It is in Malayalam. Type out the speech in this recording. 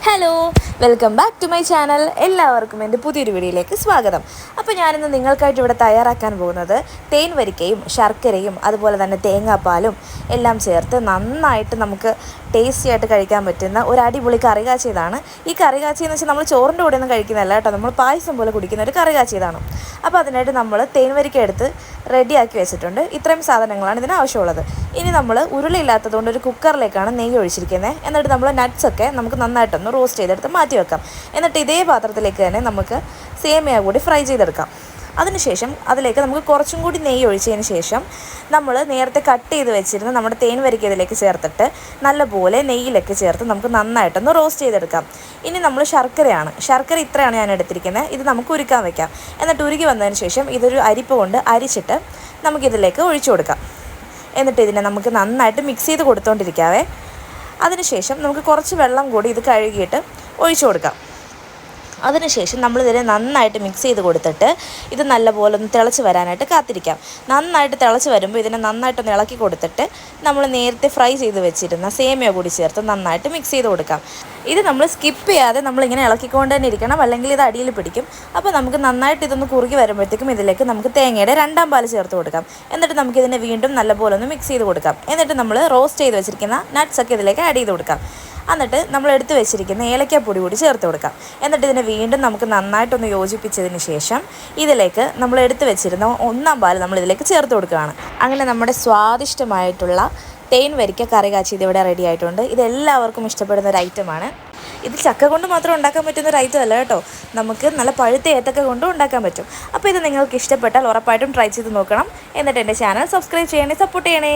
Hello, welcome back to my channel. എല്ലാവർക്കും എൻ്റെ പുതിയൊരു വീഡിയോയിലേക്ക് സ്വാഗതം. അപ്പോൾ ഞാനിന്ന് നിങ്ങൾക്കായിട്ട് ഇവിടെ തയ്യാറാക്കാൻ പോകുന്നത് തേൻ വരിക്കയും ശർക്കരയും അതുപോലെ തന്നെ തേങ്ങാപ്പാലും എല്ലാം ചേർത്ത് നന്നായിട്ട് നമുക്ക് ടേസ്റ്റി ആയിട്ട് കഴിക്കാൻ പറ്റുന്ന ഒരു അടിപൊളി കറി കാച്ചിയതാണ്. ഈ കറി കാച്ചിയെന്ന് വെച്ചാൽ നമ്മൾ ചോറിൻ്റെ കൂടെ ഒന്നും കഴിക്കുന്നതല്ല കേട്ടോ, നമ്മൾ പായസം പോലെ കുടിക്കുന്ന ഒരു കറി കാച്ചിയതാണ്. അപ്പോൾ അതിനായിട്ട് നമ്മൾ തേൻ വരിക്ക എടുത്ത് റെഡിയാക്കി വെച്ചിട്ടുണ്ട്. ഇത്രയും സാധനങ്ങളാണ് ഇതിന് ആവശ്യമുള്ളത്. ഇനി നമ്മൾ ഉരുളിയില്ലാത്തതുകൊണ്ട് ഒരു കുക്കറിലേക്കാണ് നെയ്യ് ഒഴിച്ചിരിക്കുന്നത്. എന്നിട്ട് നമ്മൾ നട്ട്സൊക്കെ നമുക്ക് നന്നായിട്ടൊന്ന് റോസ്റ്റ് ചെയ്തെടുത്ത് മാറ്റി വെക്കാം. എന്നിട്ട് ഇതേ പാത്രത്തിലേക്ക് തന്നെ നമുക്ക് സേമിയ കൂടി ഫ്രൈ ചെയ്തെടുക്കാം. അതിനുശേഷം അതിലേക്ക് നമുക്ക് കുറച്ചും കൂടി നെയ്യ് ഒഴിച്ചതിന് ശേഷം നമ്മൾ നേരത്തെ കട്ട് ചെയ്ത് വെച്ചിരുന്ന നമ്മുടെ തേൻ വരിക്ക ഇതിലേക്ക് ചേർത്തിട്ട് നല്ലപോലെ നെയ്യിലൊക്കെ ചേർത്ത് നമുക്ക് നന്നായിട്ടൊന്ന് റോസ്റ്റ് ചെയ്തെടുക്കാം. ഇനി നമ്മൾ ശർക്കര ഇത്രയാണ് ഞാൻ എടുത്തിരിക്കുന്നത്. ഇത് നമുക്ക് ഉരുക്കാൻ വെക്കാം. എന്നിട്ട് ഉരുക്കി വന്നതിന് ശേഷം ഇതൊരു അരിപ്പ കൊണ്ട് അരിച്ചിട്ട് നമുക്കിതിലേക്ക് ഒഴിച്ചു കൊടുക്കാം. എന്നിട്ട് ഇതിനെ നമുക്ക് നന്നായിട്ട് മിക്സ് ചെയ്ത് കൊടുത്തുകൊണ്ടിരിക്കാവേ. അതിനുശേഷം നമുക്ക് കുറച്ച് വെള്ളം കൂടി ഇത് കഴുകിയിട്ട് ഒഴിച്ചു കൊടുക്കാം. അതിനുശേഷം നമ്മളിതിനെ നന്നായിട്ട് മിക്സ് ചെയ്ത് കൊടുത്തിട്ട് ഇത് നല്ലപോലെ ഒന്ന് തിളച്ച് വരാനായിട്ട് കാത്തിരിക്കാം. നന്നായിട്ട് തിളച്ച് വരുമ്പോൾ ഇതിനെ നന്നായിട്ടൊന്ന് ഇളക്കി കൊടുത്തിട്ട് നമ്മൾ നേരത്തെ ഫ്രൈ ചെയ്ത് വെച്ചിരുന്ന സേമിയ കൂടി ചേർത്ത് നന്നായിട്ട് മിക്സ് ചെയ്ത് കൊടുക്കാം. ഇത് നമ്മൾ സ്കിപ്പ് ചെയ്യാതെ നമ്മളിങ്ങനെ ഇളക്കിക്കൊണ്ട് തന്നെ ഇരിക്കണം, അല്ലെങ്കിൽ ഇത് അടിയിൽ പിടിക്കും. അപ്പോൾ നമുക്ക് നന്നായിട്ട് ഇതൊന്ന് കുറുകി വരുമ്പോഴത്തേക്കും ഇതിലേക്ക് നമുക്ക് തേങ്ങയുടെ 2ാം പാൽ ചേർത്ത് കൊടുക്കാം. എന്നിട്ട് നമുക്കിതിനെ വീണ്ടും നല്ലപോലെ ഒന്ന് മിക്സ് ചെയ്ത് കൊടുക്കാം. എന്നിട്ട് നമ്മൾ റോസ്റ്റ് ചെയ്ത് വെച്ചിരിക്കുന്ന നട്ട്സൊക്കെ ഇതിലേക്ക് ആഡ് ചെയ്ത് കൊടുക്കാം. എന്നിട്ട് നമ്മൾ എടുത്ത് വെച്ചിരിക്കുന്ന ഏലക്കാപ്പൊടി കൂടി ചേർത്ത് കൊടുക്കാം. എന്നിട്ട് ഇതിനെ വീണ്ടും നമുക്ക് നന്നായിട്ടൊന്ന് യോജിപ്പിച്ചതിന് ശേഷം ഇതിലേക്ക് നമ്മൾ എടുത്ത് വെച്ചിരുന്ന 1ാം പാൽ നമ്മൾ ഇതിലേക്ക് ചേർത്ത് കൊടുക്കുകയാണ്. അങ്ങനെ നമ്മുടെ സ്വാദിഷ്ടമായിട്ടുള്ള തേൻ വരിക്ക കറി കാച്ചിയത് ഇവിടെ റെഡി ആയിട്ടുണ്ട്. ഇതെല്ലാവർക്കും ഇഷ്ടപ്പെടുന്ന ഒരു ഐറ്റമാണ്. ഇത് ചക്ക കൊണ്ട് മാത്രം ഉണ്ടാക്കാൻ പറ്റുന്ന ഒരു ഐറ്റം അല്ല കേട്ടോ, നമുക്ക് നല്ല പഴുത്ത ഏത്തക്ക കൊണ്ടും ഉണ്ടാക്കാൻ പറ്റും. അപ്പോൾ ഇത് നിങ്ങൾക്ക് ഇഷ്ടപ്പെട്ടാൽ ഉറപ്പായിട്ടും ട്രൈ ചെയ്ത് നോക്കണം. എന്നിട്ട് എൻ്റെ ചാനൽ സബ്സ്ക്രൈബ് ചെയ്യണേ, സപ്പോർട്ട് ചെയ്യണേ.